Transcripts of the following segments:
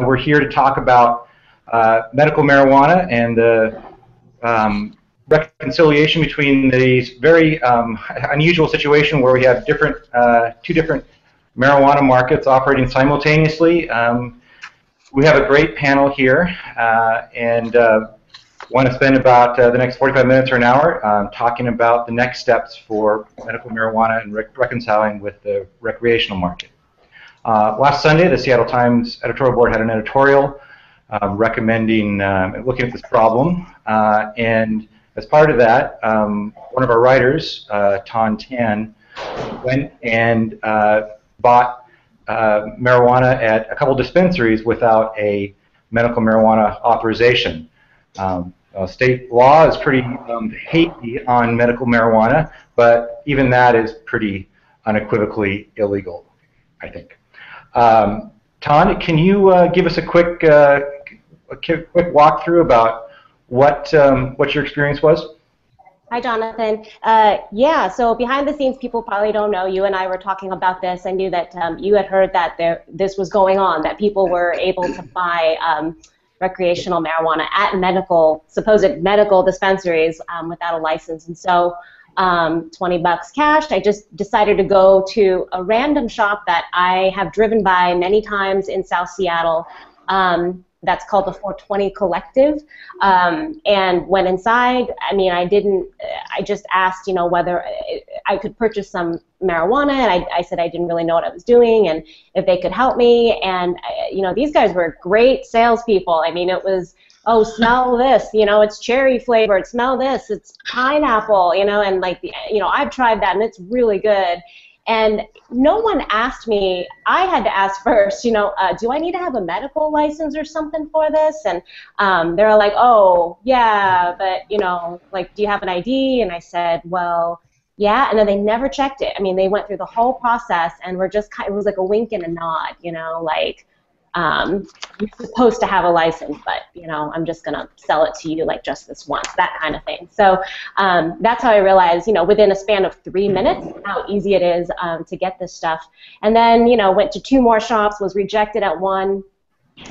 We're here to talk about medical marijuana and the reconciliation between these very unusual situation where we have two different marijuana markets operating simultaneously. We have a great panel here, and want to spend about the next 45 minutes or an hour talking about the next steps for medical marijuana and reconciling with the recreational market. Last Sunday, the Seattle Times editorial board had an editorial recommending looking at this problem, and as part of that, one of our writers, Ton Tan, went and bought marijuana at a couple dispensaries without a medical marijuana authorization. State law is pretty hazy on medical marijuana, but even that is pretty unequivocally illegal, I think. Ton, can you give us a quick walkthrough about what your experience was? Hi, Jonathan. Yeah, so behind the scenes, people probably don't know. You and I were talking about this. I knew that you had heard that this was going on, that people were able to buy recreational marijuana at supposed medical dispensaries without a license. And so $20 cash, I just decided to go to a random shop that I have driven by many times in South Seattle. That's called the 420 Collective, and went inside. I mean, I just asked, whether I could purchase some marijuana, and I said I didn't really know what I was doing, and if they could help me. And these guys were great salespeople. I mean, it was, oh, smell this, it's cherry flavored. Smell this, it's pineapple, and like I've tried that, and it's really good. And no one asked me. I had to ask first, do I need to have a medical license or something for this? And they're like, oh, yeah, but, like, do you have an ID? And I said, well, yeah. And then they never checked it. I mean, they went through the whole process and were just it was like a wink and a nod, like, you're supposed to have a license, but I'm just gonna sell it to you like just this once, that kind of thing. So that's how I realized, within a span of 3 minutes, how easy it is to get this stuff. And then went to 2 more shops, was rejected at one,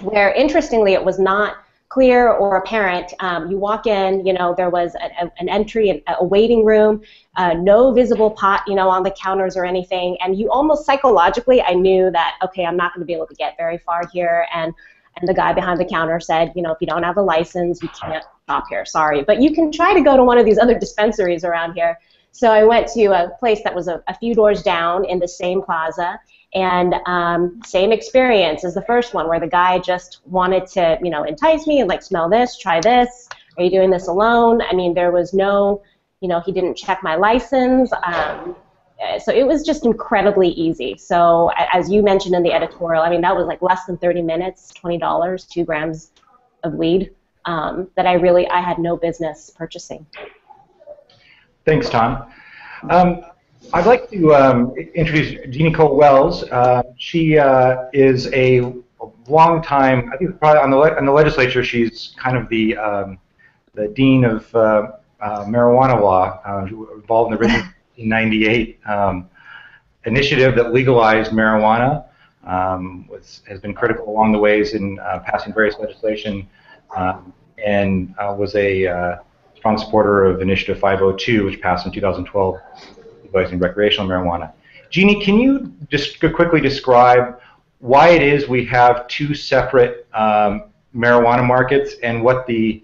where interestingly it was not clear or apparent. You walk in, there was an entry, a waiting room, no visible pot, on the counters or anything, and you almost psychologically, I knew that, okay, I'm not going to be able to get very far here, and the guy behind the counter said, if you don't have a license, you can't shop here, sorry, but you can try to go to one of these other dispensaries around here. So I went to a place that was a few doors down in the same plaza, and same experience as the first one, where the guy just wanted to, entice me and like, smell this, try this. Are you doing this alone? I mean, there was no, he didn't check my license. So it was just incredibly easy. So as you mentioned in the editorial, I mean, that was like less than 30 minutes, $20, 2 grams of weed that I had no business purchasing. Thanks, Tom. I'd like to introduce Jeannie Cole-Wells. She is a long time, I think probably on the legislature, she's kind of the dean of marijuana law, involved in the original 1998 initiative that legalized marijuana, has been critical along the ways in passing various legislation, and was a strong supporter of Initiative 502, which passed in 2012, legalizing recreational marijuana. Jeannie, can you just quickly describe why it is we have 2 separate marijuana markets and what the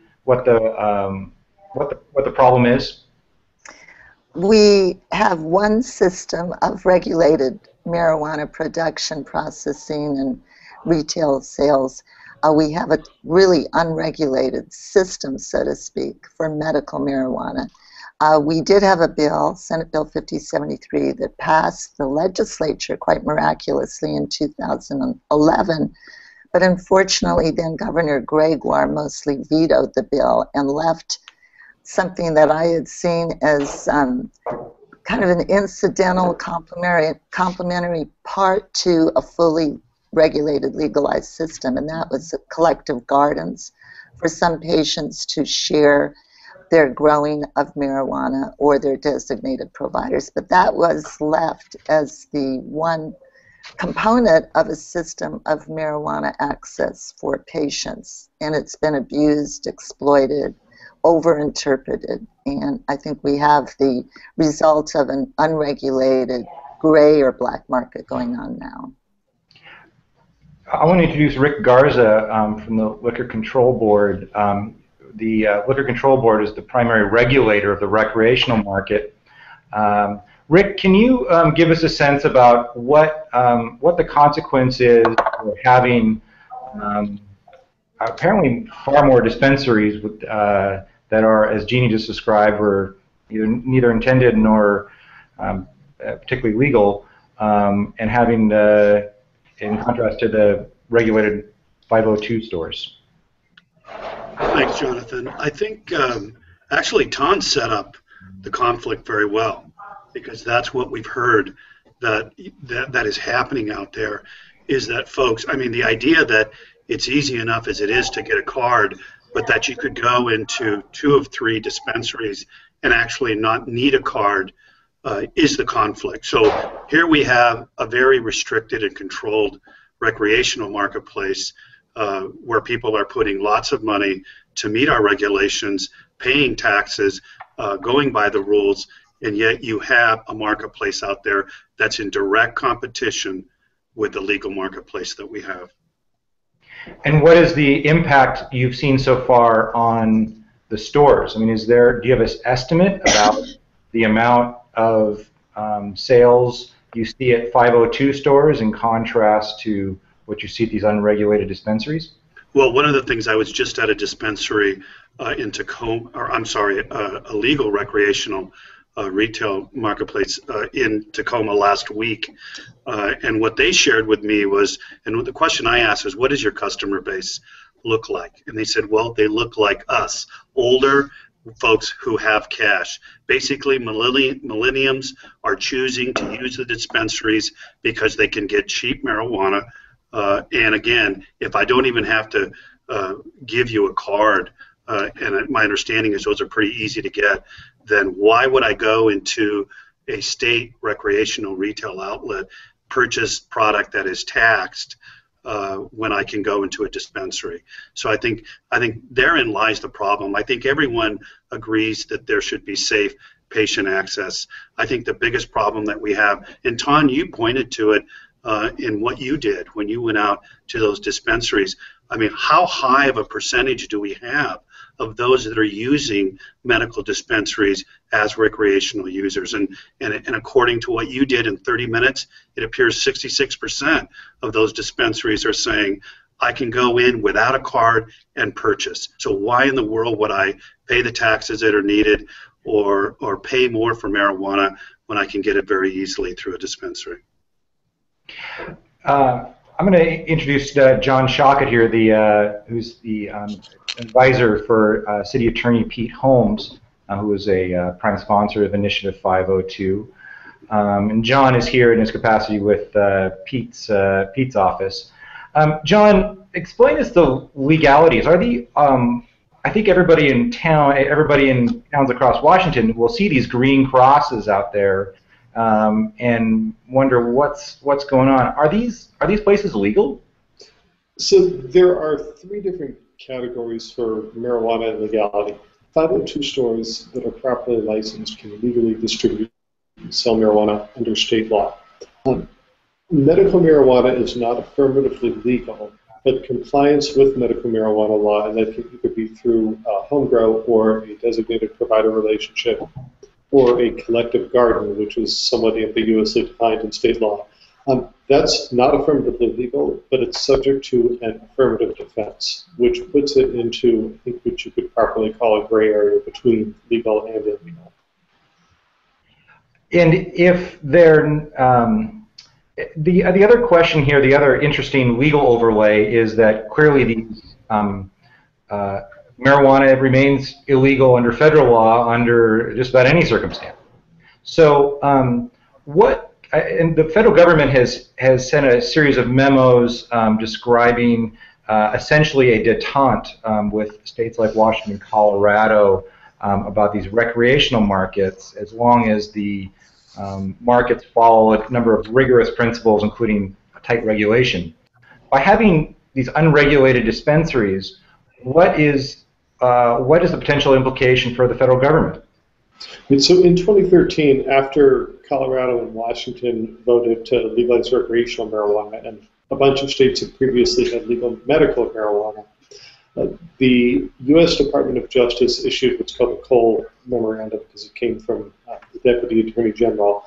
problem is? We have one system of regulated marijuana production, processing, and retail sales. We have a really unregulated system, so to speak, for medical marijuana. We did have a bill, Senate Bill 5073, that passed the legislature quite miraculously in 2011, but unfortunately then Governor Gregoire mostly vetoed the bill and left something that I had seen as kind of an incidental complementary part to a fully regulated, legalized system, and that was collective gardens for some patients to share their growing of marijuana or their designated providers. But that was left as the one component of a system of marijuana access for patients, and it's been abused, exploited, overinterpreted, and I think we have the result of an unregulated gray or black market going on now. I want to introduce Rick Garza from the Liquor Control Board. The Liquor Control Board is the primary regulator of the recreational market. Rick, can you give us a sense about what the consequence is for having apparently far more dispensaries with, that are, as Jeannie just described, were neither intended nor particularly legal, and having in contrast to the regulated 502 stores? Thanks, Jonathan. I think actually Ton set up the conflict very well, because that's what we've heard that is happening out there, is that folks, I mean, the idea that it's easy enough as it is to get a card, but that you could go into 2 of 3 dispensaries and actually not need a card is the conflict. So here we have a very restricted and controlled recreational marketplace where people are putting lots of money to meet our regulations, paying taxes, going by the rules, and yet you have a marketplace out there that's in direct competition with the legal marketplace that we have. And what is the impact you've seen so far on the stores? I mean, do you have an estimate about the amount of sales you see at 502 stores in contrast to what you see at these unregulated dispensaries? Well, one of the things, I was just at a dispensary in Tacoma, or I'm sorry, a legal recreational retail marketplace in Tacoma last week, and what they shared with me was, and the question I asked is, what does your customer base look like? And they said, well, they look like us, older folks who have cash. Basically, millenniums are choosing to use the dispensaries because they can get cheap marijuana. And again, if I don't even have to give you a card, and my understanding is those are pretty easy to get, then why would I go into a state recreational retail outlet, purchase product that is taxed when I can go into a dispensary? So I think therein lies the problem. I think everyone agrees that there should be safe patient access. I think the biggest problem that we have, and Ton, you pointed to it in what you did when you went out to those dispensaries. I mean, how high of a percentage do we have of those that are using medical dispensaries as recreational users? And according to what you did in 30 minutes, it appears 66% of those dispensaries are saying, I can go in without a card and purchase. So why in the world would I pay the taxes that are needed or pay more for marijuana when I can get it very easily through a dispensary? I'm going to introduce John Shockett here, who's the advisor for City Attorney Pete Holmes, who is a prime sponsor of Initiative 502. And John is here in his capacity with Pete's office. John, explain us the legalities. Are the I think everybody in towns across Washington will see these green crosses out there and wonder what's going on. Are these places legal? So there are 3 different categories for marijuana and legality. 502 stores that are properly licensed can legally distribute and sell marijuana under state law. Medical marijuana is not affirmatively legal, but compliance with medical marijuana law, and that can either be through home grow or a designated provider relationship, or a collective garden, which is somewhat ambiguously defined in state law. That's not affirmatively legal, but it's subject to an affirmative defense, which puts it into, I think, what you could properly call a gray area between legal and illegal. And if they're the other question here, the other interesting legal overlay is that clearly these marijuana remains illegal under federal law under just about any circumstance. So and the federal government has sent a series of memos describing essentially a detente with states like Washington and Colorado about these recreational markets, as long as the markets follow a number of rigorous principles, including tight regulation. By having these unregulated dispensaries, what is the potential implication for the federal government? So in 2013, after Colorado and Washington voted to legalize recreational marijuana, and a bunch of states had previously had legal medical marijuana, the U.S. Department of Justice issued what's called the Cole Memorandum, because it came from the Deputy Attorney General,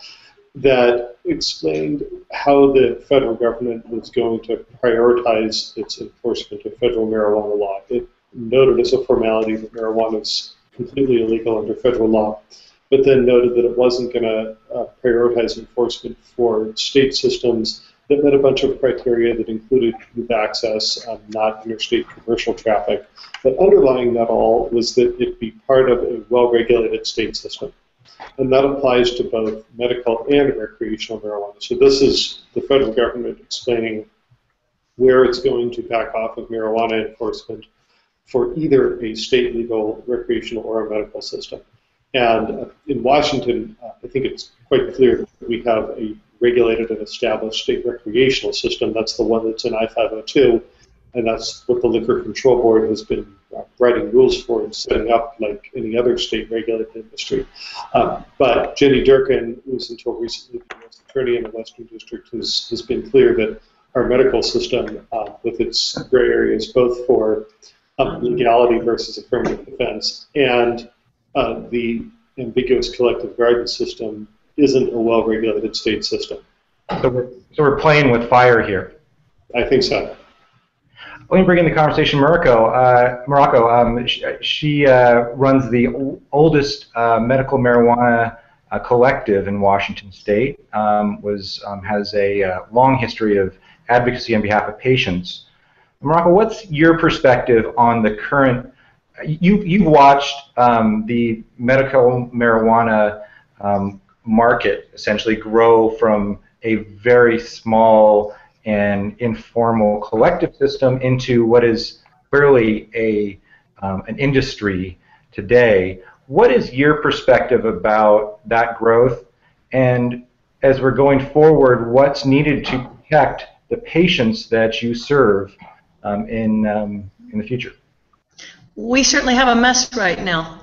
that explained how the federal government was going to prioritize its enforcement of federal marijuana law. It noted as a formality that marijuana is completely illegal under federal law, but then noted that it wasn't going to prioritize enforcement for state systems that met a bunch of criteria that included youth access, not interstate commercial traffic. But underlying that all was that it be part of a well-regulated state system. And that applies to both medical and recreational marijuana. So this is the federal government explaining where it's going to back off of marijuana enforcement for either a state legal, recreational, or a medical system. And in Washington, I think it's quite clear that we have a regulated and established state recreational system. That's the one that's in I-502, and that's what the Liquor Control Board has been writing rules for and setting up like any other state regulated industry. But Jenny Durkin, who's until recently the U.S. Attorney in the Western District, has been clear that our medical system, with its gray areas both for legality versus affirmative defense and the ambiguous collective garden system, isn't a well-regulated state system. So we're playing with fire here. I think so. Let me bring in the conversation Morocco. She runs the oldest medical marijuana collective in Washington State, has a long history of advocacy on behalf of patients. Morocco, what's your perspective on the current, you've watched the medical marijuana market essentially grow from a very small and informal collective system into what is clearly an industry today. What is your perspective about that growth? And as we're going forward, what's needed to protect the patients that you serve in the future? We certainly have a mess right now.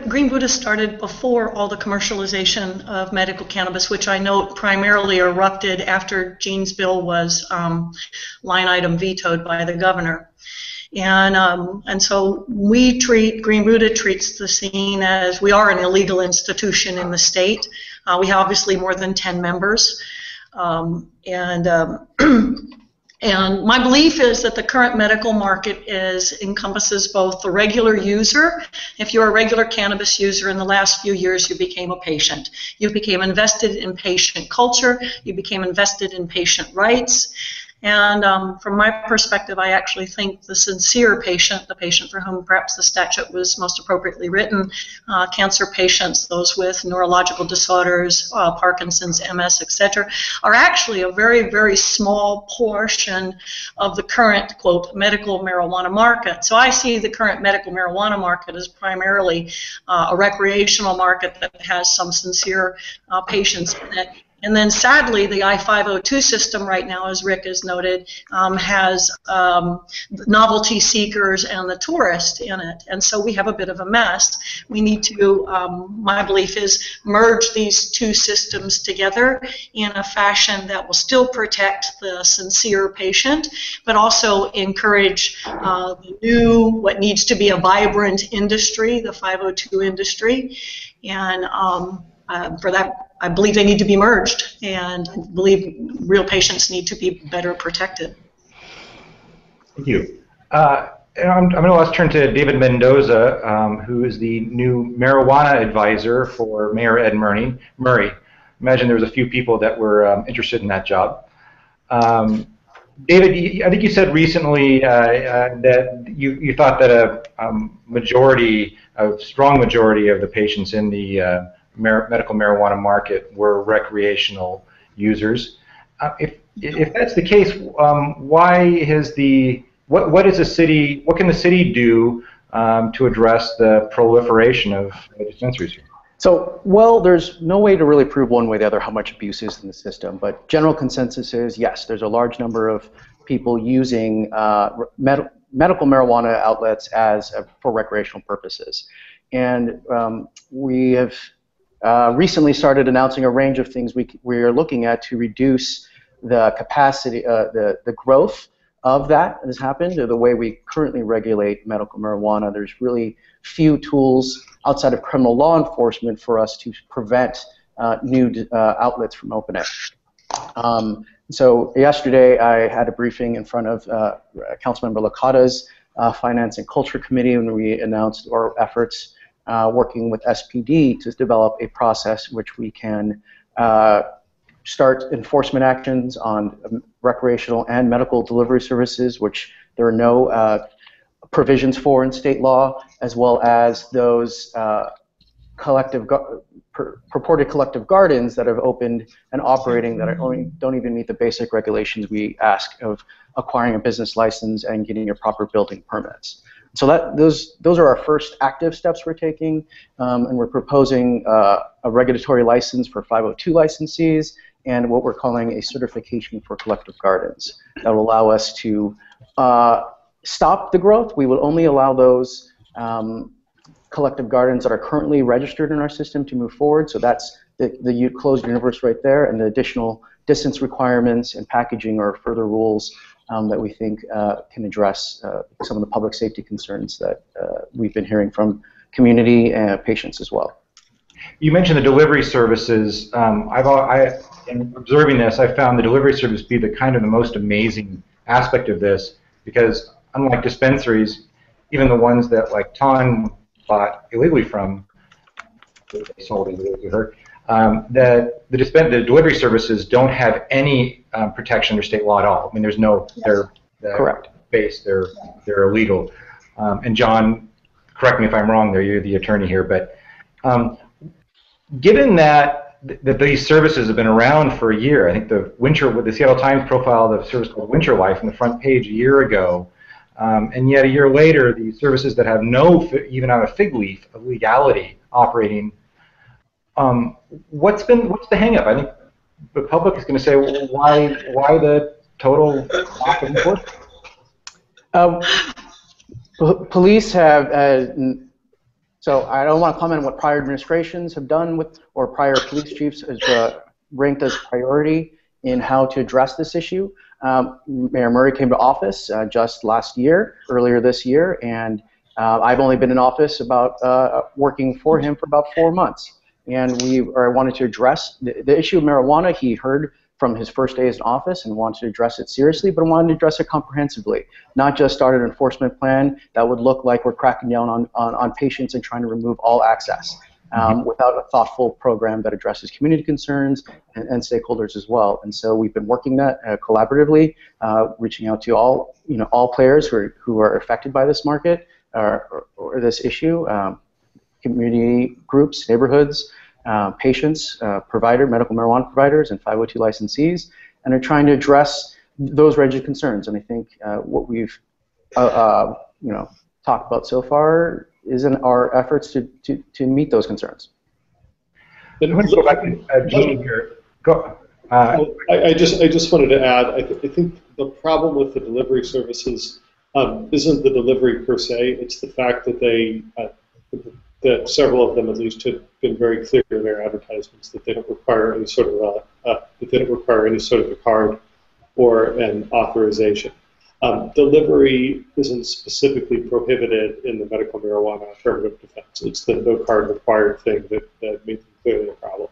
Green Buddha started before all the commercialization of medical cannabis, which I note primarily erupted after Gene's bill was line item vetoed by the governor. And so Green Buddha treats the scene as we are an illegal institution in the state. We have obviously more than 10 members. And my belief is that the current medical market encompasses both the regular user. If you're a regular cannabis user, in the last few years you became a patient. You became invested in patient culture. You became invested in patient rights. And from my perspective, I actually think the sincere patient, the patient for whom perhaps the statute was most appropriately written, cancer patients, those with neurological disorders, Parkinson's, MS, etc., are actually a very, very small portion of the current, quote, medical marijuana market. So I see the current medical marijuana market as primarily a recreational market that has some sincere patients in it. And then sadly, the I-502 system right now, as Rick has noted, has novelty seekers and the tourist in it. And so we have a bit of a mess. We need to, my belief is, merge these two systems together in a fashion that will still protect the sincere patient, but also encourage the new, what needs to be a vibrant industry, the 502 industry. And for that, I believe they need to be merged, and I believe real patients need to be better protected. Thank you. I'm going to let's turn to David Mendoza, who is the new marijuana advisor for Mayor Ed Murray. Imagine there was a few people that were interested in that job. David, I think you said recently that you thought that a strong majority of the patients in the medical marijuana market were recreational users. If that's the case, what can the city do to address the proliferation of dispensaries here? So, well, there's no way to really prove one way or the other how much abuse is in the system, but general consensus is yes, there's a large number of people using medical marijuana outlets for recreational purposes. And we have recently started announcing a range of things we are looking at to reduce the capacity, the growth of that has happened. The way we currently regulate medical marijuana, there's really few tools outside of criminal law enforcement for us to prevent new outlets from opening. So yesterday I had a briefing in front of Councilmember Licata's Finance and Culture Committee when we announced our efforts working with SPD to develop a process which we can start enforcement actions on recreational and medical delivery services, which there are no provisions for in state law, as well as those purported collective gardens that have opened and operating that don't even meet the basic regulations we ask of acquiring a business license and getting your proper building permits. So those are our first active steps we're taking, and we're proposing a regulatory license for 502 licensees and what we're calling a certification for collective gardens that will allow us to stop the growth. We will only allow those collective gardens that are currently registered in our system to move forward. So that's the closed universe right there, and the additional distance requirements and packaging are further rules that we think can address some of the public safety concerns that we've been hearing from community and patients as well. You mentioned the delivery services. In observing this, I found the delivery service be the most amazing aspect of this, because unlike dispensaries, even the ones that like Ton bought illegally from, they sold illegally to her, the delivery services don't have any protection under state law at all. I mean, there's no, they're correct. Based, they're illegal. And John, correct me if I'm wrong there, you're the attorney here, but given that these services have been around for a year, I think the Seattle Times profiled the service called Winter Life on the front page a year ago, and yet a year later, the services that have even on a fig leaf of legality operating, what's the hang-up? I think the public is going to say, well, why the total lack of enforcement? Police have, so I don't want to comment on what prior administrations have done or prior police chiefs has ranked as priority in how to address this issue. Mayor Murray came to office just earlier this year, and I've only been in office working for him for about 4 months. And we wanted to address the issue of marijuana. He heard from his first day in office and wanted to address it seriously, but wanted to address it comprehensively, not just start an enforcement plan that would look like we're cracking down on patients and trying to remove all access without a thoughtful program that addresses community concerns and stakeholders as well. And so we've been working that collaboratively, reaching out to all players who are affected by this market or this issue, community groups, neighborhoods, patients, medical marijuana providers, and 502 licensees, and are trying to address those range of concerns. And I think what we've talked about so far is in our efforts to meet those concerns. I'm going to go back to Jeannie here. I just wanted to add, I think the problem with the delivery services isn't the delivery per se. It's the fact that that several of them at least have been very clear in their advertisements that they don't require any sort of a card or an authorization. Delivery isn't specifically prohibited in the medical marijuana affirmative defense. It's the no card required thing that makes it clearly a problem.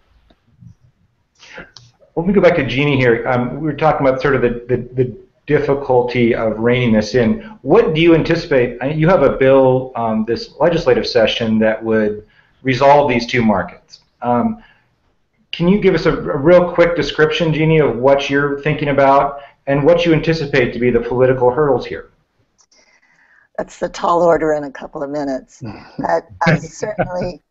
Let me go back to Jeannie here. We were talking about sort of the difficulty of reining this in. What do you anticipate? You have a bill this legislative session that would resolve these two markets. Can you give us a real quick description, Jeannie, of what you're thinking about and what you anticipate to be the political hurdles here? That's a tall order in a couple of minutes. But certainly,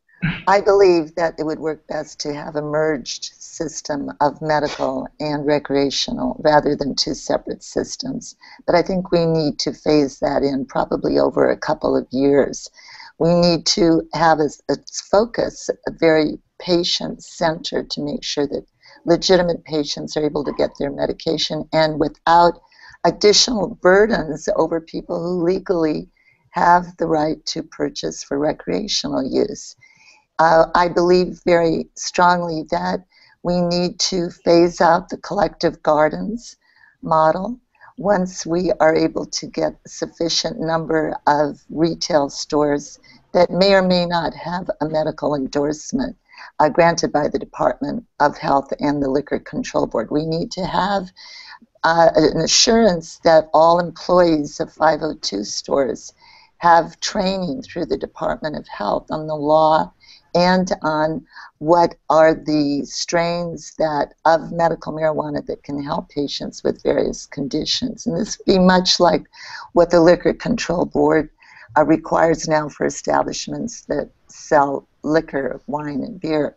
I believe that it would work best to have a merged system of medical and recreational rather than two separate systems. But I think we need to phase that in probably over a couple of years. We need to have its focus very patient-centered to make sure that legitimate patients are able to get their medication and without additional burdens over people who legally have the right to purchase for recreational use. I believe very strongly that we need to phase out the collective gardens model. Once we are able to get a sufficient number of retail stores that may or may not have a medical endorsement granted by the Department of Health and the Liquor Control Board, we need to have an assurance that all employees of 502 stores have training through the Department of Health on the law and on what are the strains of medical marijuana that can help patients with various conditions. And this would be much like what the Liquor Control Board requires now for establishments that sell liquor, wine, and beer.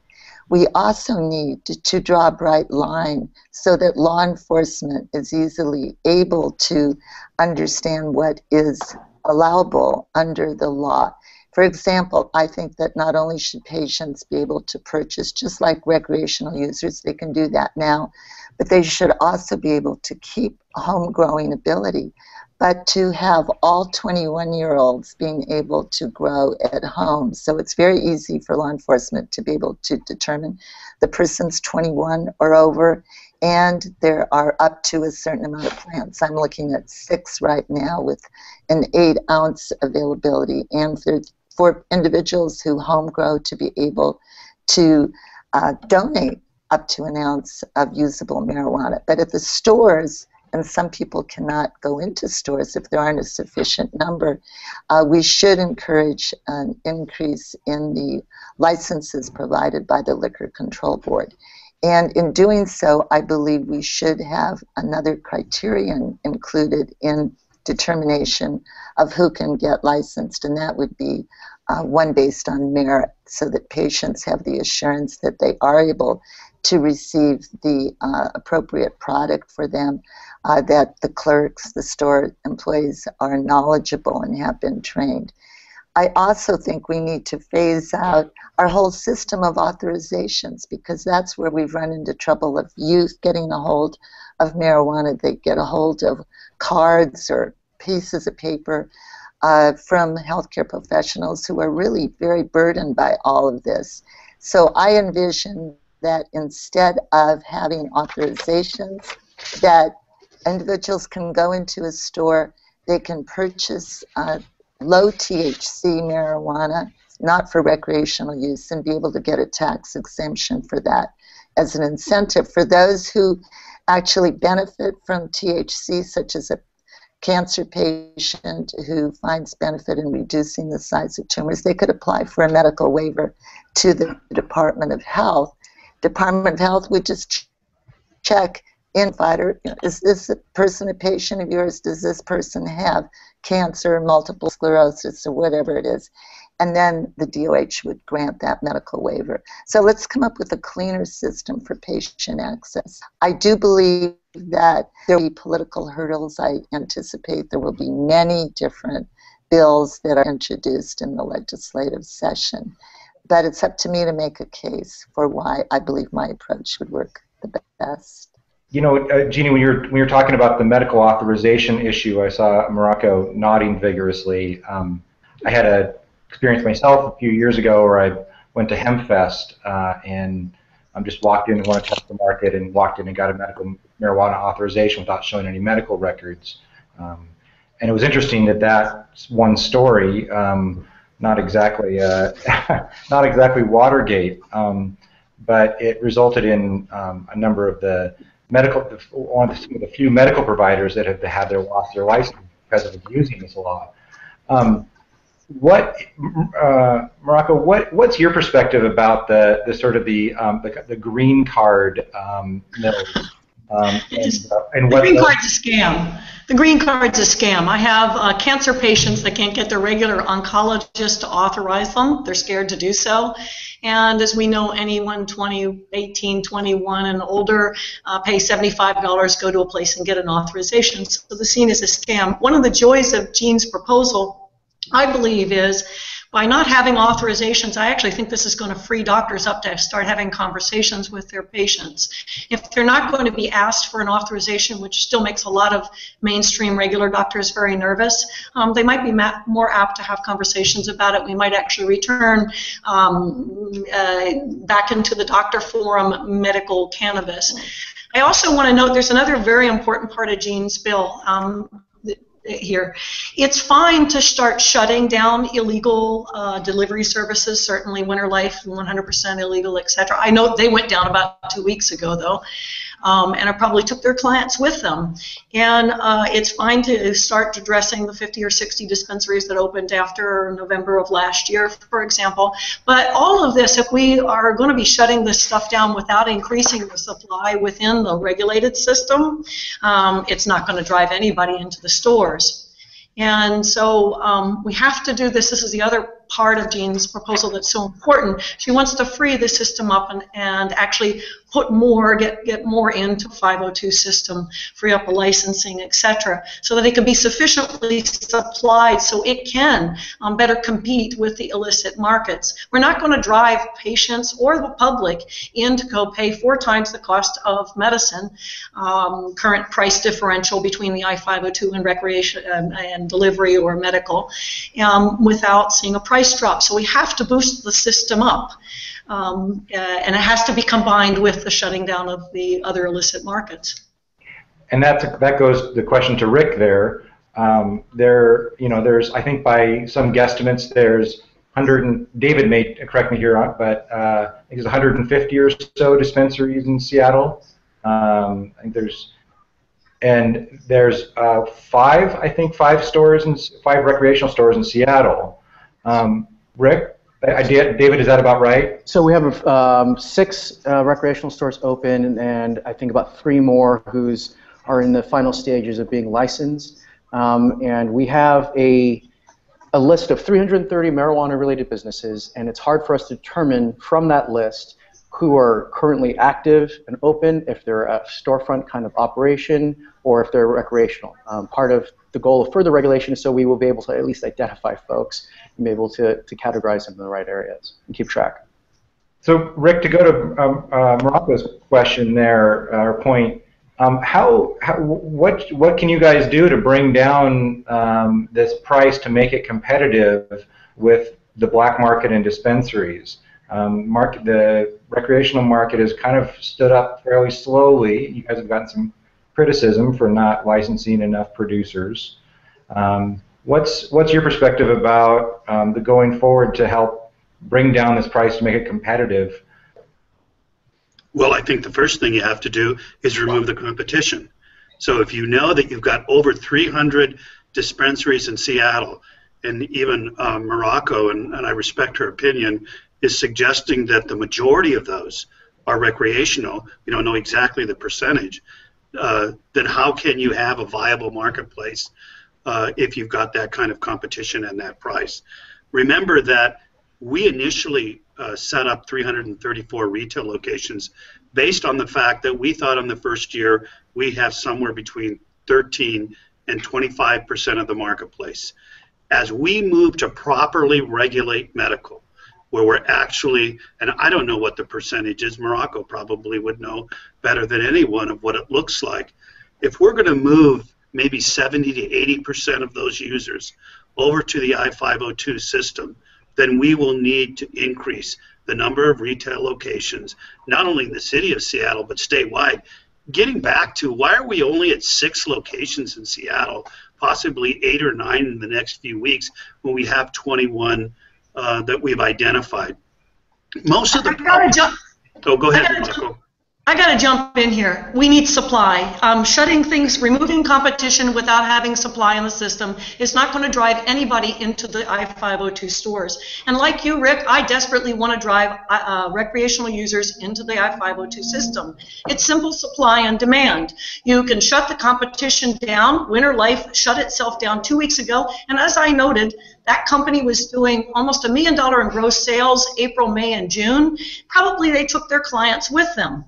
We also need to draw a bright line so that law enforcement is easily able to understand what is allowable under the law. For example, I think that not only should patients be able to purchase, just like recreational users, they can do that now, but they should also be able to keep home growing ability, but to have all 21-year-olds being able to grow at home. So it's very easy for law enforcement to be able to determine the person's 21 or over, and there are up to a certain amount of plants. I'm looking at 6 right now with an 8-ounce availability, and for individuals who home grow to be able to donate up to an ounce of usable marijuana. But at the stores, and some people cannot go into stores if there aren't a sufficient number, we should encourage an increase in the licenses provided by the Liquor Control Board. And in doing so, I believe we should have another criterion included in determination of who can get licensed, and that would be one based on merit, so that patients have the assurance that they are able to receive the appropriate product for them, that the clerks, the store employees are knowledgeable and have been trained. I also think we need to phase out our whole system of authorizations, because that's where we've run into trouble of youth getting a hold of marijuana. They get a hold of cards or pieces of paper from healthcare professionals who are really very burdened by all of this. So I envision that instead of having authorizations, that individuals can go into a store, they can purchase low THC marijuana, not for recreational use, and be able to get a tax exemption for that as an incentive. For those who actually benefit from THC, such as a cancer patient who finds benefit in reducing the size of tumors, they could apply for a medical waiver to the Department of Health. Department of Health would just check in fighter, is this person a patient of yours? Does this person have cancer, multiple sclerosis, or whatever it is? And then the DOH would grant that medical waiver. So let's come up with a cleaner system for patient access. I do believe that there will be political hurdles. I anticipate there will be many different bills that are introduced in the legislative session. But it's up to me to make a case for why I believe my approach would work the best. You know, Jeannie, when you're talking about the medical authorization issue, I saw Morocco nodding vigorously. I had an experience myself a few years ago where I went to HempFest and just walked in and wanted to test the market, and walked in and got a medical marijuana authorization without showing any medical records. And it was interesting that that's one story, not exactly not exactly Watergate, but it resulted in a number of the some of the few medical providers that have had lost their license because of abusing this law. Morocco, what's your perspective about the sort of the green card mills? The green card's a scam. The green card's a scam. I have cancer patients that can't get their regular oncologist to authorize them. They're scared to do so. And as we know, anyone 18, 21 and older pay $75, go to a place and get an authorization. So the scene is a scam. One of the joys of Jean's proposal, I believe, is By not having authorizations, I actually think this is going to free doctors up to start having conversations with their patients. If they're not going to be asked for an authorization, which still makes a lot of mainstream regular doctors very nervous, they might be more apt to have conversations about it. We might actually return back into the doctor forum medical cannabis. I also want to note there's another very important part of Jean's bill here. It's fine to start shutting down illegal delivery services, certainly Winter Life, 100% illegal, etc. I know they went down about 2 weeks ago, though, and I probably took their clients with them. And it's fine to start addressing the 50 or 60 dispensaries that opened after November of last year, for example. But all of this, if we are going to be shutting this stuff down without increasing the supply within the regulated system, it's not going to drive anybody into the stores. And so we have to do this. This is the other part of Jean's proposal that's so important. She wants to free the system up and actually put more, get more into 502 system, free up the licensing, etc., so that it can be sufficiently supplied so it can better compete with the illicit markets. We're not going to drive patients or the public in to go pay 4 times the cost of medicine, current price differential between the I-502 and recreation and delivery or medical, without seeing a price drop. So we have to boost the system up. And it has to be combined with the shutting down of the other illicit markets. And that goes the question to Rick there. There's, I think by some guesstimates, there's 100, and David may correct me here, but I think there's 150 or so dispensaries in Seattle. I think there's 5 stores and 5 recreational stores in Seattle. Rick? David, is that about right? So we have 6 recreational stores open, and I think about 3 more whose are in the final stages of being licensed. And we have a list of 330 marijuana-related businesses, and it's hard for us to determine from that list who are currently active and open, if they're a storefront kind of operation, or if they're recreational. Part of the goal of further regulation is so we will be able to at least identify folks and be able to categorize them in the right areas and keep track. So, Rick, to go to Morocco's question there, or point, what can you guys do to bring down this price to make it competitive with the black market and dispensaries? The recreational market has kind of stood up fairly slowly. You guys have gotten some criticism for not licensing enough producers. What's your perspective about the going forward to help bring down this price to make it competitive? Well, I think the first thing you have to do is remove the competition. So if you know that you've got over 300 dispensaries in Seattle, and even Morocco, and I respect her opinion, is suggesting that the majority of those are recreational, we don't know exactly the percentage, then how can you have a viable marketplace if you've got that kind of competition and that price? Remember that we initially set up 334 retail locations based on the fact that we thought in the first year we have somewhere between 13 and 25% of the marketplace. As we move to properly regulate medical, where we're actually, and I don't know what the percentage is, Morocco probably would know better than anyone of what it looks like. If we're going to move maybe 70 to 80% of those users over to the I-502 system, then we will need to increase the number of retail locations, not only in the city of Seattle, but statewide. Getting back to why are we only at 6 locations in Seattle, possibly 8 or 9 in the next few weeks when we have 21 that we've identified. Most of the go ahead, Marco. I got to jump in here. We need supply. Shutting things, removing competition without having supply in the system is not going to drive anybody into the I-502 stores. And like you, Rick, I desperately want to drive recreational users into the I-502 system. It's simple supply and demand. You can shut the competition down. Winter Life shut itself down 2 weeks ago, and as I noted, that company was doing almost $1 million in gross sales April, May, and June. Probably they took their clients with them.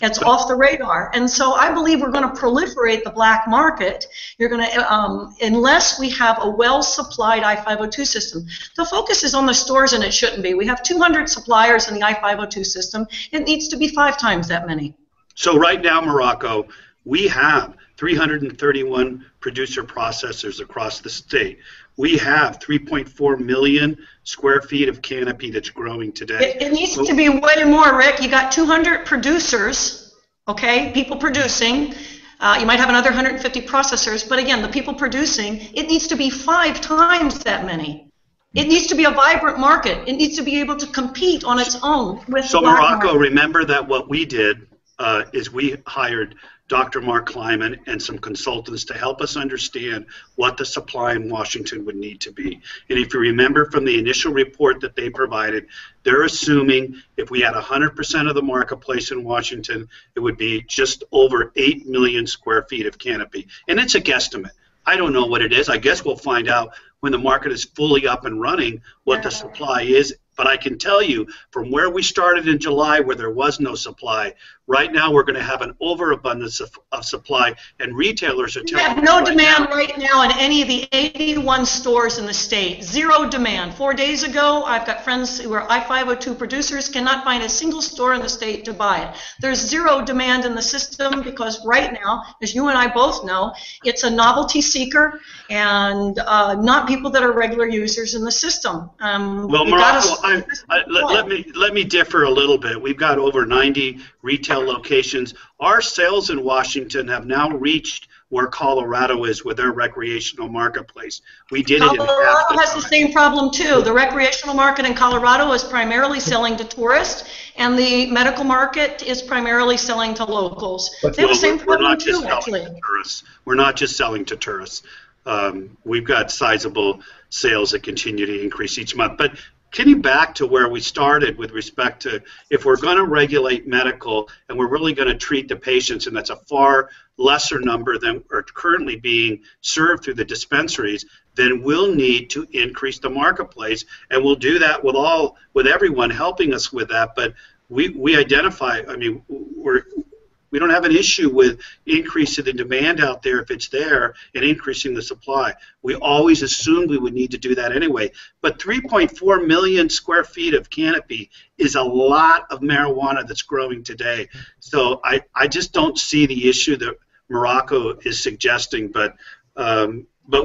It's off the radar. And so I believe we're going to proliferate the black market. You're going to, unless we have a well-supplied I-502 system. The focus is on the stores, and it shouldn't be. We have 200 suppliers in the I-502 system. It needs to be 5 times that many. So right now, Morocco, we have 331 producer processors across the state. We have 3.4 million square feet of canopy that's growing today. It needs to be way more, Rick. You got 200 producers, okay, people producing. You might have another 150 processors, but again, the people producing, it needs to be 5 times that many. It needs to be a vibrant market. It needs to be able to compete on its own with the black Morocco, market. remember that what we did is we hired Dr. Mark Kleiman and some consultants to help us understand what the supply in Washington would need to be. And if you remember from the initial report that they provided, they're assuming if we had 100% of the marketplace in Washington, it would be just over 8 million square feet of canopy. And it's a guesstimate. I don't know what it is. I guess we'll find out when the market is fully up and running what the supply is. But I can tell you from where we started in July where there was no supply, right now we're going to have an overabundance of supply, and retailers are telling us We have no demand right now in any of the 81 stores in the state. 0 demand. 4 days ago, I've got friends who are I-502 producers, cannot find a single store in the state to buy it. There's 0 demand in the system because right now, as you and I both know, it's a novelty seeker and not people that are regular users in the system. Well, Morocco, let me differ a little bit. We've got over 90 retail locations. Our sales in Washington have now reached where Colorado is with their recreational marketplace. We did it in half Colorado the has the same problem too. The recreational market in Colorado is primarily selling to tourists, and the medical market is primarily selling to locals. They have the same problem too, actually. We're not just selling to tourists. We've got sizable sales that continue to increase each month. But getting back to where we started with respect to if we're going to regulate medical and we're really going to treat the patients, and that's a far lesser number than are currently being served through the dispensaries, then we'll need to increase the marketplace, and we'll do that with everyone helping us with that. But we identify, I mean, we don't have an issue with increasing the demand out there if it's there and increasing the supply. We always assumed we would need to do that anyway. But 3.4 million square feet of canopy is a lot of marijuana that's growing today. So I just don't see the issue that Morocco is suggesting, but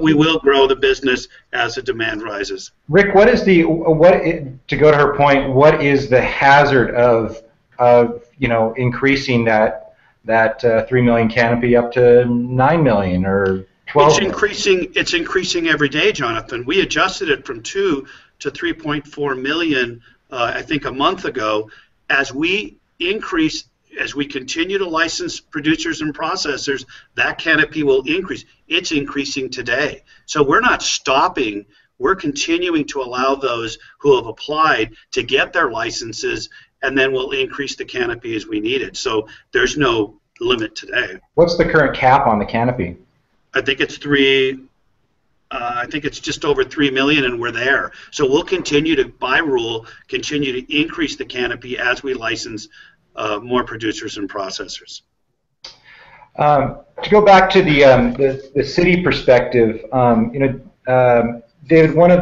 we will grow the business as the demand rises. Rick, to go to her point, what is the hazard of increasing that 3 million canopy up to 9 million or 12 million? It's increasing every day, Jonathan. We adjusted it from 2 to 3.4 million, I think, a month ago. As we continue to license producers and processors, that canopy will increase. It's increasing today. So we're not stopping. We're continuing to allow those who have applied to get their licenses, and then we'll increase the canopy as we need it. So there's no limit today. What's the current cap on the canopy? I think it's just over 3 million, and we're there. So we'll continue to, by rule, continue to increase the canopy as we license more producers and processors. To go back to the city perspective, David, one of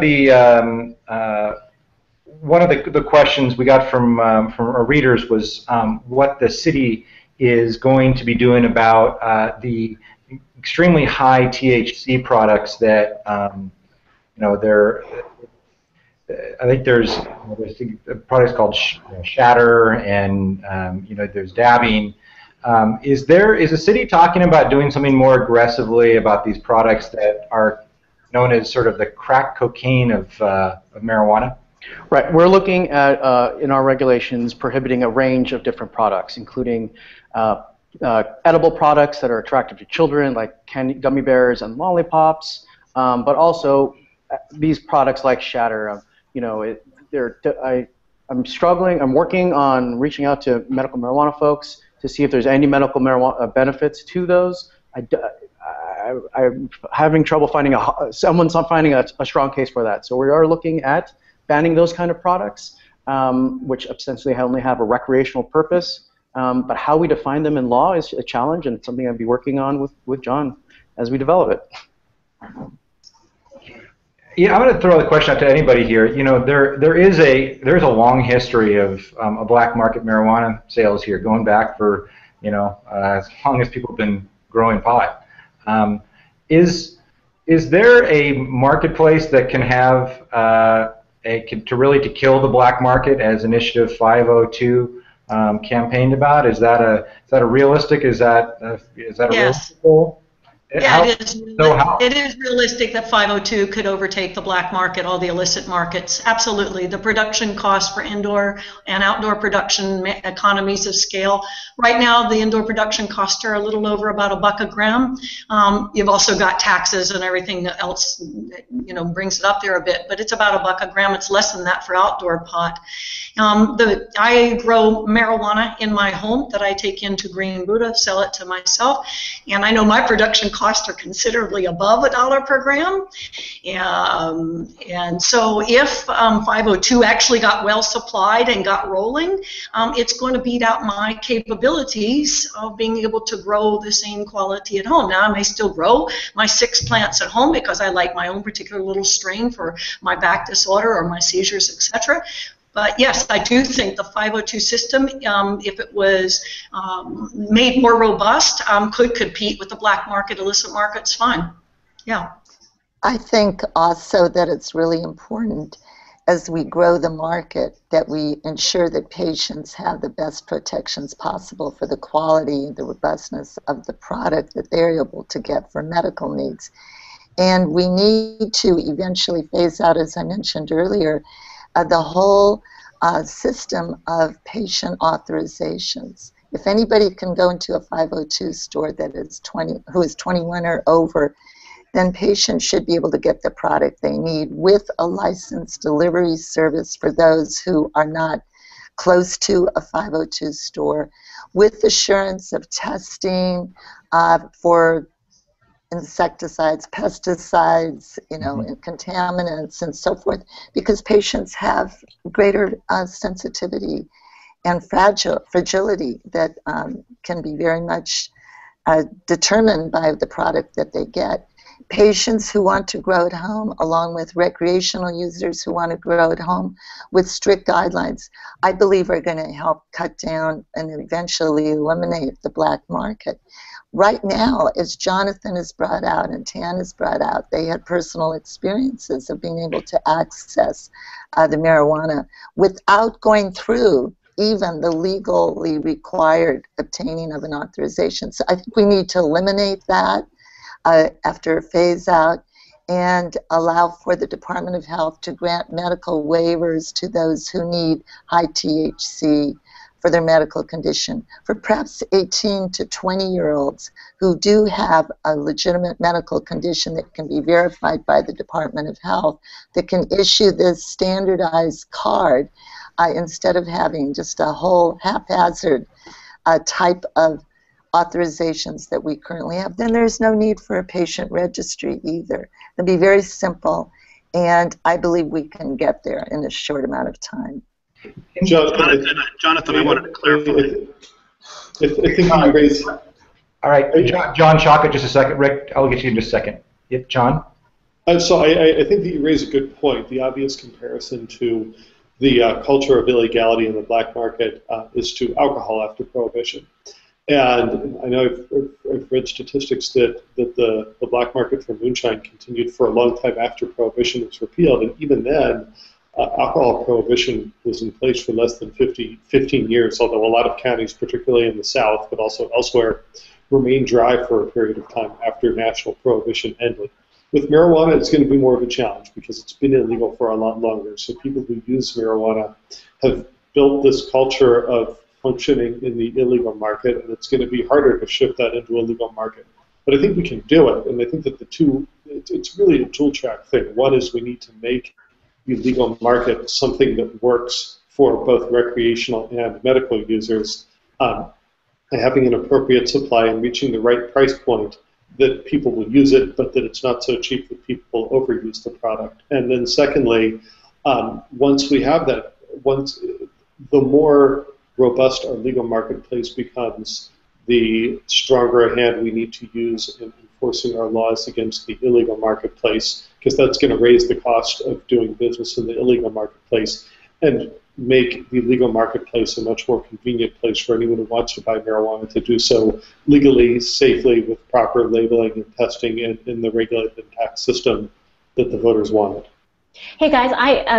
the questions we got from our readers was what the city is going to be doing about the extremely high THC products that I think there's products called shatter, and there's dabbing. Is the city talking about doing something more aggressively about these products that are known as sort of the crack cocaine of marijuana? Right. We're looking at, in our regulations, prohibiting a range of different products, including edible products that are attractive to children, like gummy bears and lollipops, but also these products like shatter. I'm struggling. I'm working on reaching out to medical marijuana folks to see if there's any medical marijuana benefits to those. I'm having trouble finding someone's not finding a strong case for that. So we are looking at banning those kind of products, which essentially only have a recreational purpose. But how we define them in law is a challenge, and something I'll be working on with John as we develop it. Yeah, I'm going to throw the question out to anybody here. You know, there is a long history of a black market marijuana sales here, going back for as long as people have been growing pot. Is there a marketplace that can have to kill the black market, as Initiative 502 campaigned about? Is that a realistic? Is that a realistic goal? Yeah, it is realistic that 502 could overtake the black market, all the illicit markets. Absolutely. The production cost for indoor and outdoor production, economies of scale. Right now, the indoor production costs are a little over about $1 a gram. You've also got taxes and everything else, brings it up there a bit, but it's about $1 a gram. It's less than that for outdoor pot. I grow marijuana in my home that I take into Green Buddha, sell it to myself, and I know my production costs are considerably above $1 per gram. And so if 502 actually got well supplied and got rolling, it's going to beat out my capabilities of being able to grow the same quality at home. Now, I may still grow my 6 plants at home because I like my own particular little strain for my back disorder or my seizures, etc. But yes, I do think the 502 system, if it was made more robust, could compete with the black market, illicit markets fine. Yeah. I think also that it's really important as we grow the market that we ensure that patients have the best protections possible for the quality and the robustness of the product that they're able to get for medical needs. And we need to eventually phase out, as I mentioned earlier, the whole system of patient authorizations. If anybody can go into a 502 store that is who is 21 or over, then patients should be able to get the product they need with a licensed delivery service for those who are not close to a 502 store, with assurance of testing for insecticides, pesticides, and contaminants and so forth, because patients have greater sensitivity and fragility that can be very much determined by the product that they get. Patients who want to grow at home, along with recreational users who want to grow at home with strict guidelines, I believe are going to help cut down and eventually eliminate the black market. Right now, as Jonathan has brought out and Tan has brought out, they had personal experiences of being able to access the marijuana without going through even the legally required obtaining of an authorization. So I think we need to eliminate that after a phase out and allow for the Department of Health to grant medical waivers to those who need high THC for their medical condition, for perhaps 18 to 20-year-olds who do have a legitimate medical condition that can be verified by the Department of Health, that can issue this standardized card instead of having just a whole haphazard type of authorizations that we currently have. Then there's no need for a patient registry either. It'll be very simple, and I believe we can get there in a short amount of time. Jonathan, I wanted to clarify. I think you raised. All right, John Shaka, just a second. Rick, I'll get you in just a second. Yep, John? So I think that you raise a good point. The obvious comparison to the culture of illegality in the black market is to alcohol after Prohibition. And I know I've read statistics that the black market for moonshine continued for a long time after Prohibition was repealed, and even then, alcohol prohibition was in place for less than 15 years, although a lot of counties, particularly in the South, but also elsewhere, remained dry for a period of time after national prohibition ended. With marijuana, it's going to be more of a challenge because it's been illegal for a lot longer. So people who use marijuana have built this culture of functioning in the illegal market, and it's going to be harder to shift that into a legal market. But I think we can do it, and I think that it's really a tool track thing. One is we need to make the legal market something that works for both recreational and medical users, having an appropriate supply and reaching the right price point that people will use it, but that it's not so cheap that people overuse the product. And then secondly, once we have that, the more robust our legal marketplace becomes, the stronger a hand we need to use in enforcing our laws against the illegal marketplace, because that's going to raise the cost of doing business in the illegal marketplace and make the legal marketplace a much more convenient place for anyone who wants to buy marijuana to do so legally, safely, with proper labeling and testing in the regulated tax system that the voters wanted. Hey guys,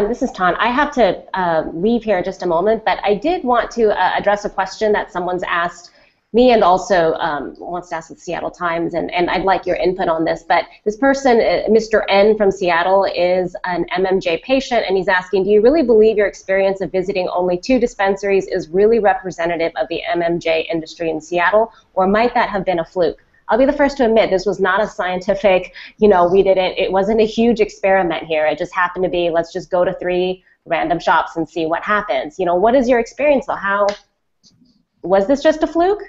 this is Tan. I have to leave here in just a moment, but I did want to address a question that someone's asked me and also wants to ask the Seattle Times, and I'd like your input on this. But this person, Mr. N from Seattle, is an MMJ patient, and he's asking, do you really believe your experience of visiting only 2 dispensaries is really representative of the MMJ industry in Seattle, or might that have been a fluke? I'll be the first to admit this was not a scientific, it wasn't a huge experiment here. It just happened to be, let's just go to 3 random shops and see what happens. What is your experience though? Was this just a fluke?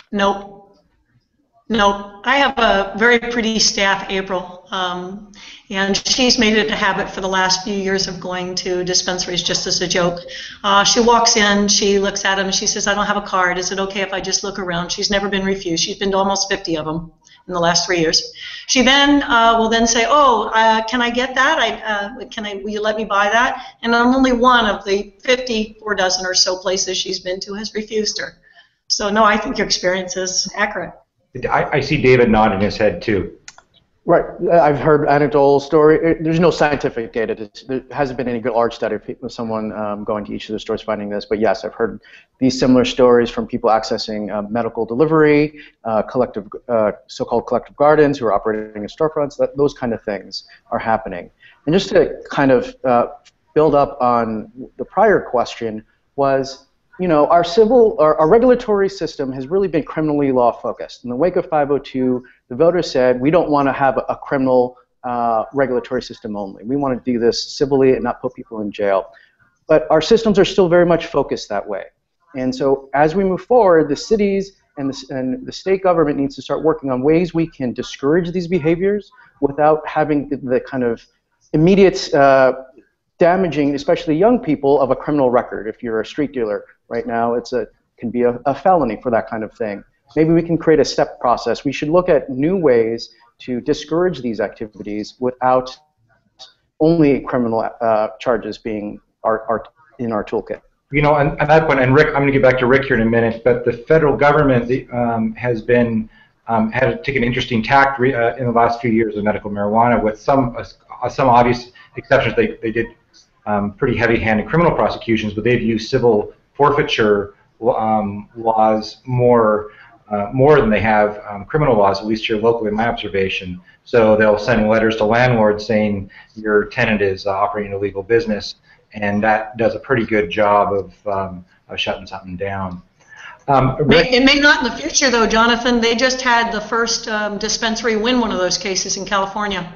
Nope. I have a very pretty staff, April, and she's made it a habit for the last few years of going to dispensaries just as a joke. She walks in, she looks at them, and she says, I don't have a card. Is it okay if I just look around? She's never been refused. She's been to almost 50 of them in the last 3 years. She then will then say, can I get that? Will you let me buy that? And only one of the 54 dozen or so places she's been to has refused her. So no, I think your experience is accurate. I see David nodding his head too. Right. I've heard anecdotal story. There's no scientific data. There hasn't been any good large study of someone going to each of the stores finding this. But yes, I've heard these similar stories from people accessing medical delivery, so-called collective gardens who are operating in storefronts. Those kind of things are happening. And just to kind of build up on the prior question was, our regulatory system has really been criminally law focused. In the wake of 502, the voters said we don't want to have a criminal regulatory system only. We want to do this civilly and not put people in jail. But our systems are still very much focused that way. And so as we move forward, the cities and the state government needs to start working on ways we can discourage these behaviors without having the kind of immediate damaging, especially young people, of a criminal record. If you're a street dealer right now, it can be a felony for that kind of thing. Maybe we can create a step process. We should look at new ways to discourage these activities without only criminal charges being in our toolkit. On that point, and Rick, I'm going to get back to Rick here in a minute, but the federal government has been had taken an interesting tack in the last few years of medical marijuana, with some obvious exceptions. They did pretty heavy-handed criminal prosecutions, but they've used civil forfeiture laws more than they have criminal laws, at least here locally in my observation. So they'll send letters to landlords saying your tenant is operating an illegal business, and that does a pretty good job of shutting something down. It may not in the future, though, Jonathan. They just had the first dispensary win one of those cases in California.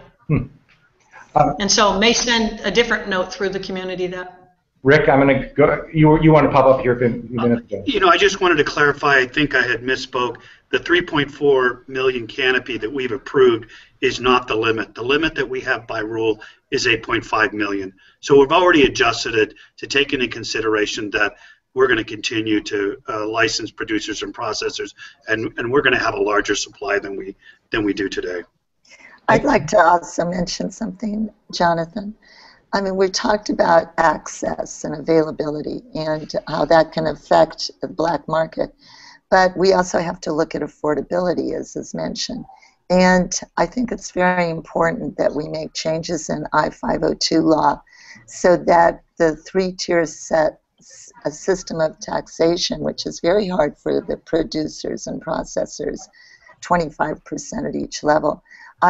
And so may send a different note through the community that. Rick, I'm going to go. You want to pop up here a few minutes ago. I just wanted to clarify. I think I had misspoke. The 3.4 million canopy that we've approved is not the limit. The limit that we have by rule is 8.5 million. So we've already adjusted it to take into consideration that we're going to continue to license producers and processors, and we're going to have a larger supply than we do today. I'd like to also mention something, Jonathan. I mean, we talked about access and availability and how that can affect the black market, but we also have to look at affordability, as is mentioned. And I think it's very important that we make changes in I-502 law so that the 3 tiers set a system of taxation, which is very hard for the producers and processors, 25% at each level,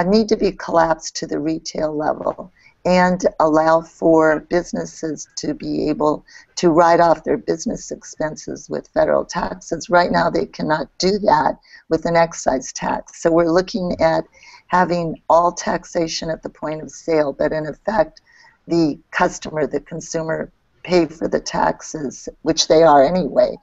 need to be collapsed to the retail level and allow for businesses to be able to write off their business expenses with federal taxes. Right now they cannot do that with an excise tax. So we're looking at having all taxation at the point of sale, but in effect the customer, the consumer, pay for the taxes, which they are anyway,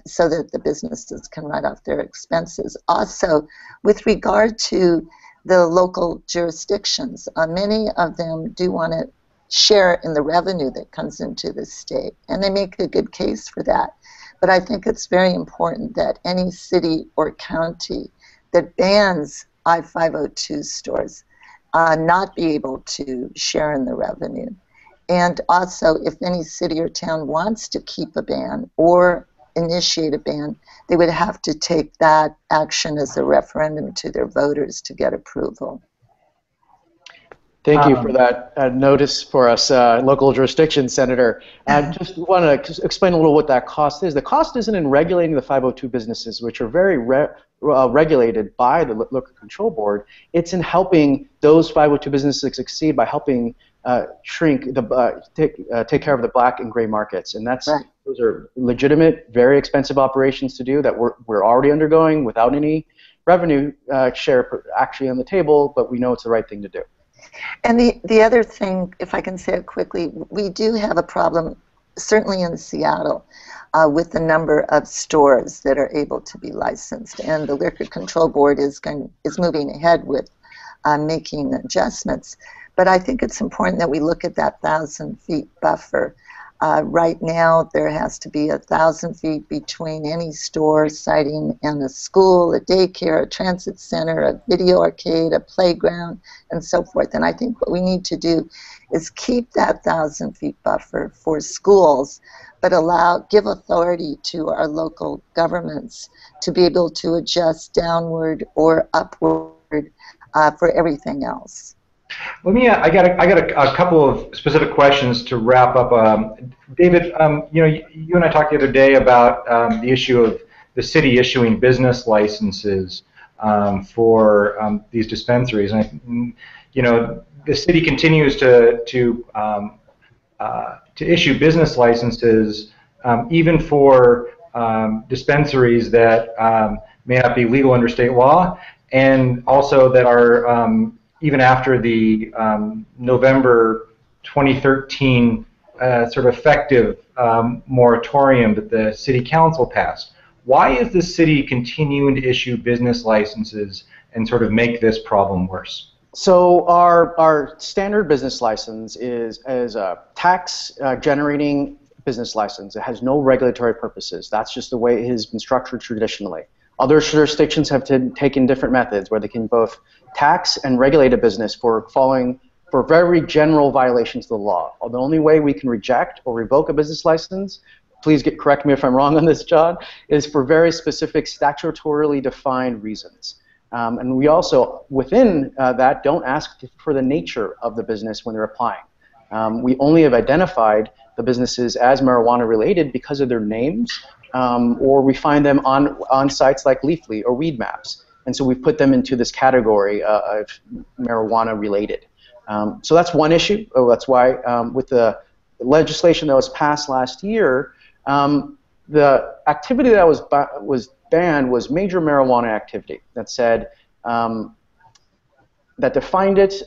so that the businesses can write off their expenses. Also, with regard to the local jurisdictions, many of them do want to share in the revenue that comes into the state. And they make a good case for that. But I think it's very important that any city or county that bans I-502 stores not be able to share in the revenue. And also, if any city or town wants to keep a ban or initiate a ban, they would have to take that action as a referendum to their voters to get approval. Thank you for that notice for us, local jurisdiction, Senator. I just want to explain a little what that cost is. The cost isn't in regulating the 502 businesses, which are very regulated by the Liquor Control Board. It's in helping those 502 businesses succeed by helping shrink take care of the black and gray markets, and that's right. Those are legitimate, very expensive operations to do that we're already undergoing without any revenue share actually on the table, but we know it's the right thing to do. And the other thing, if I can say it quickly, we do have a problem, certainly in Seattle, with the number of stores that are able to be licensed, and the Liquor Control Board is moving ahead with making adjustments. But I think it's important that we look at that 1,000 feet buffer. Right now, there has to be 1,000 feet between any store siting and a school, a daycare, a transit center, a video arcade, a playground, and so forth. And I think what we need to do is keep that 1,000 feet buffer for schools, but give authority to our local governments to be able to adjust downward or upward for everything else. Let me. I got a couple of specific questions to wrap up. David, you and I talked the other day about the issue of the city issuing business licenses for these dispensaries, and the city continues to issue business licenses even for dispensaries that may not be legal under state law, and also that are even after the November 2013 sort of effective moratorium that the City Council passed. Why is the city continuing to issue business licenses and sort of make this problem worse? So our standard business license is a tax-generating business license. It has no regulatory purposes. That's just the way it has been structured traditionally. Other jurisdictions have taken different methods where they can both tax and regulate a business for very general violations of the law. The only way we can reject or revoke a business license, please correct me if I'm wrong on this, John, is for very specific statutorily defined reasons. And we also, within that, don't ask for the nature of the business when they're applying. We only have identified the businesses as marijuana related because of their names, or we find them on sites like Leafly or Weed Maps. And so we put them into this category of marijuana related. So that's one issue. That's why with the legislation that was passed last year, the activity that was banned was major marijuana activity that said, that defined it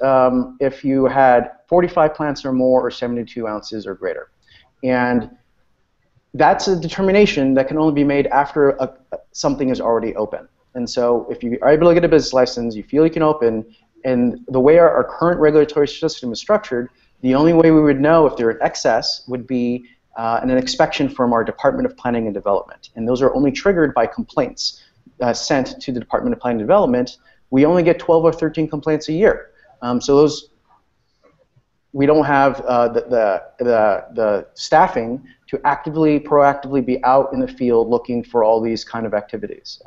if you had 45 plants or more or 72 ounces or greater. And that's a determination that can only be made after something is already open. And so if you are able to get a business license, you feel you can open, and the way our current regulatory system is structured, the only way we would know if they're in excess would be an inspection from our Department of Planning and Development. And those are only triggered by complaints sent to the Department of Planning and Development. We only get 12 or 13 complaints a year. So those, we don't have the staffing to proactively be out in the field looking for all these kind of activities.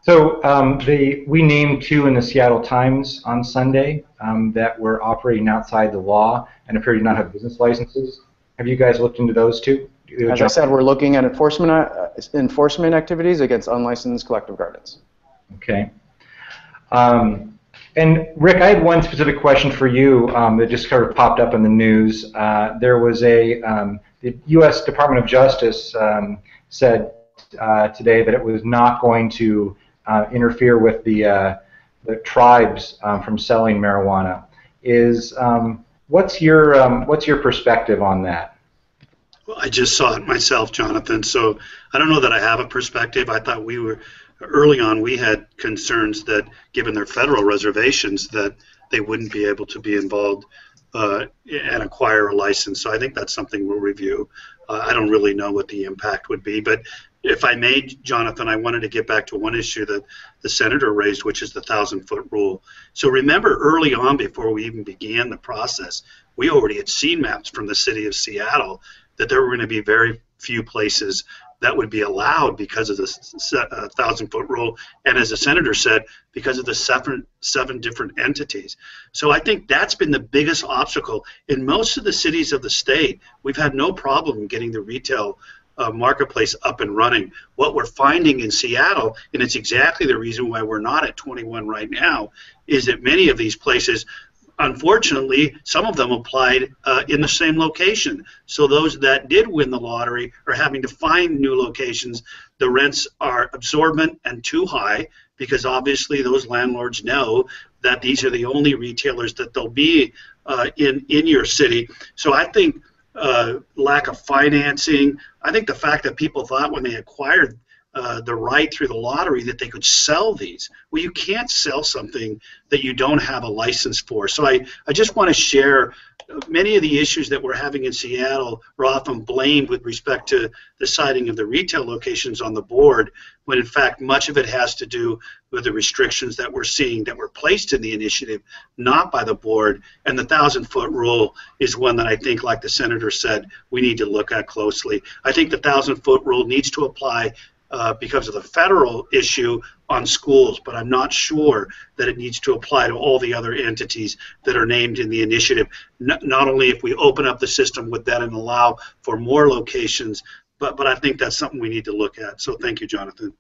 So we named 2 in the Seattle Times on Sunday that were operating outside the law and appear to not have business licenses. Have you guys looked into those 2? As I said, we're looking at enforcement activities against unlicensed collective gardens. Okay. And Rick, I had one specific question for you that just sort of popped up in the news. There was the U.S. Department of Justice said today that it was not going to interfere with the tribes from selling marijuana. What's your perspective on that? Well, I just saw it myself, Jonathan, so I don't know that I have a perspective. I thought early on we had concerns that given their federal reservations that they wouldn't be able to be involved and acquire a license. So I think that's something we'll review. I don't really know what the impact would be, but if I may, Jonathan, I wanted to get back to one issue that the senator raised, which is the 1,000-foot rule. So remember, early on, before we even began the process, we already had seen maps from the city of Seattle that there were going to be very few places that would be allowed because of the 1,000-foot rule, and as the senator said, because of the seven different entities. So I think that's been the biggest obstacle. In most of the cities of the state, we've had no problem getting the retail marketplace up and running. What we're finding in Seattle, and it's exactly the reason why we're not at 21 right now, is that many of these places, unfortunately, some of them applied in the same location. So those that did win the lottery are having to find new locations. The rents are absorbent and too high because obviously those landlords know that these are the only retailers that they'll be in your city. So I think lack of financing, I think the fact that people thought when they acquired the right through the lottery that they could sell these. Well, you can't sell something that you don't have a license for. So I just want to share many of the issues that we're having in Seattle are often blamed with respect to the citing of the retail locations on the board, when in fact much of it has to do with the restrictions that we're seeing that were placed in the initiative, not by the board. And the 1,000-foot rule is one that I think, like the senator said, we need to look at closely. I think the 1,000-foot rule needs to apply because of the federal issue on schools, but I'm not sure that it needs to apply to all the other entities that are named in the initiative. Not only if we open up the system with that and allow for more locations, but I think that's something we need to look at. So thank you, Jonathan.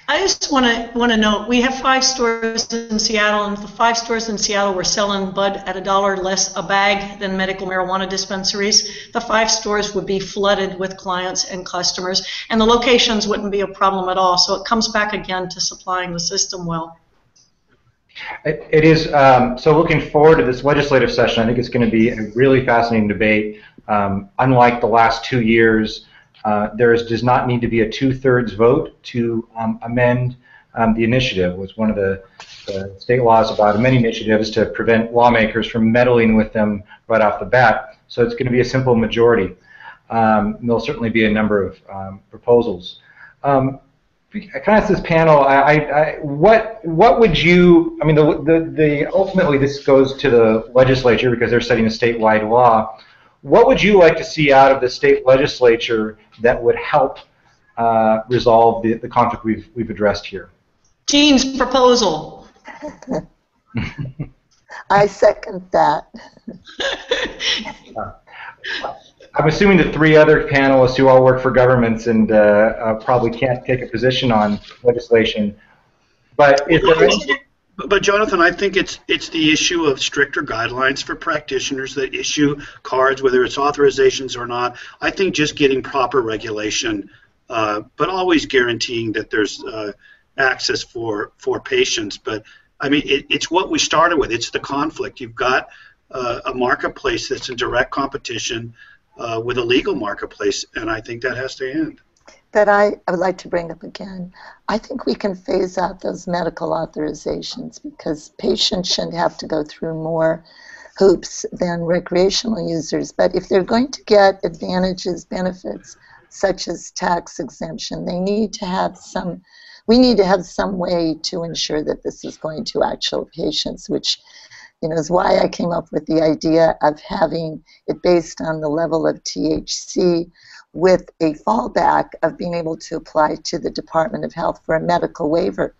I just want to note, we have 5 stores in Seattle, and the 5 stores in Seattle were selling bud at $1 less a bag than medical marijuana dispensaries. The 5 stores would be flooded with clients and customers, and the locations wouldn't be a problem at all. So it comes back again to supplying the system well. It is, so looking forward to this legislative session, I think it's going to be a really fascinating debate. Unlike the last 2 years, there does not need to be a 2/3 vote to amend the initiative. It was one of the state laws about amending initiatives to prevent lawmakers from meddling with them right off the bat. So it's going to be a simple majority. There'll certainly be a number of proposals. Can I ask this panel, what would you, I mean, ultimately this goes to the legislature because they're setting a statewide law. What would you like to see out of the state legislature that would help resolve the conflict we've addressed here? Jean's proposal. I second that. I'm assuming the 3 other panelists who all work for governments and probably can't take a position on legislation. But is there any... But Jonathan, I think it's the issue of stricter guidelines for practitioners that issue cards, whether it's authorizations or not. I think just getting proper regulation, but always guaranteeing that there's access for patients. But I mean, it's what we started with. It's the conflict. You've got a marketplace that's in direct competition with a legal marketplace, and I think that has to end. But I would like to bring up again, I think we can phase out those medical authorizations because patients shouldn't have to go through more hoops than recreational users. But if they're going to get advantages, benefits, such as tax exemption, they need to have some, we need to have some way to ensure that this is going to actual patients, which is why I came up with the idea of having it based on the level of THC with a fallback of being able to apply to the Department of Health for a medical waiver.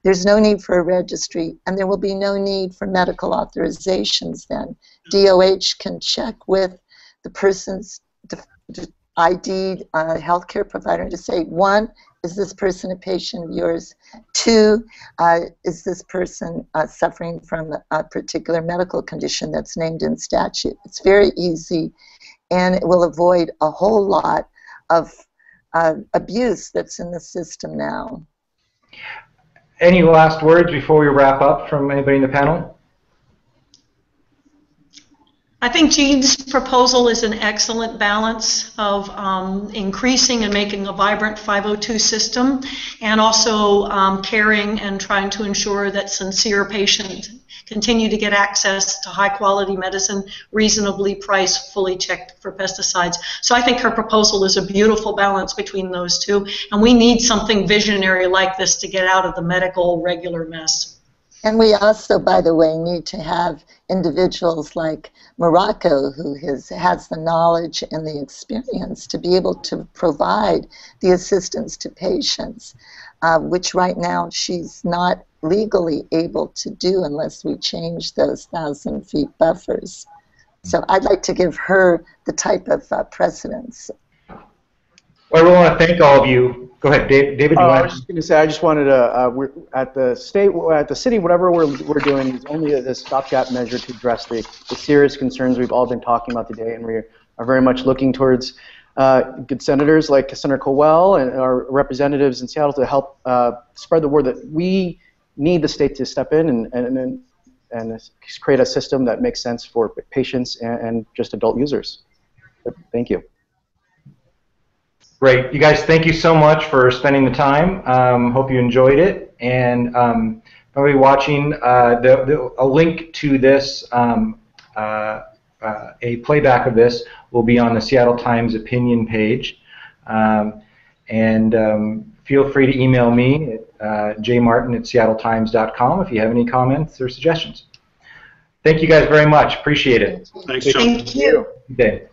There's no need for a registry, and there will be no need for medical authorizations then. DOH can check with the person's ID healthcare provider to say, 1, is this person a patient of yours? 2, is this person suffering from a particular medical condition that's named in statute? It's very easy, and it will avoid a whole lot of abuse that's in the system now. Any last words before we wrap up from anybody in the panel? I think Jean's proposal is an excellent balance of increasing and making a vibrant 502 system, and also caring and trying to ensure that sincere patients continue to get access to high quality medicine, reasonably priced, fully checked for pesticides. So I think her proposal is a beautiful balance between those two, and we need something visionary like this to get out of the medical regular mess. And we also, by the way, need to have individuals like Morocco, who has the knowledge and the experience to be able to provide the assistance to patients, which right now she's not legally able to do unless we change those 1,000 feet buffers. So I'd like to give her the type of precedence. Well, I really want to thank all of you. Go ahead, David. I was just going to say, I just wanted to, we're at the city, whatever we're doing is only a stopgap measure to address the serious concerns we've all been talking about today, and we are very much looking towards good senators like Senator Cowell and our representatives in Seattle to help spread the word that we need the state to step in and create a system that makes sense for patients and just adult users. But thank you. Great. You guys, thank you so much for spending the time. Hope you enjoyed it. And everybody watching, a link to this, a playback of this, will be on the Seattle Times opinion page. Feel free to email me at jmartin@seattletimes.com if you have any comments or suggestions. Thank you guys very much. Appreciate it. Thanks, John. Thank you. Good day.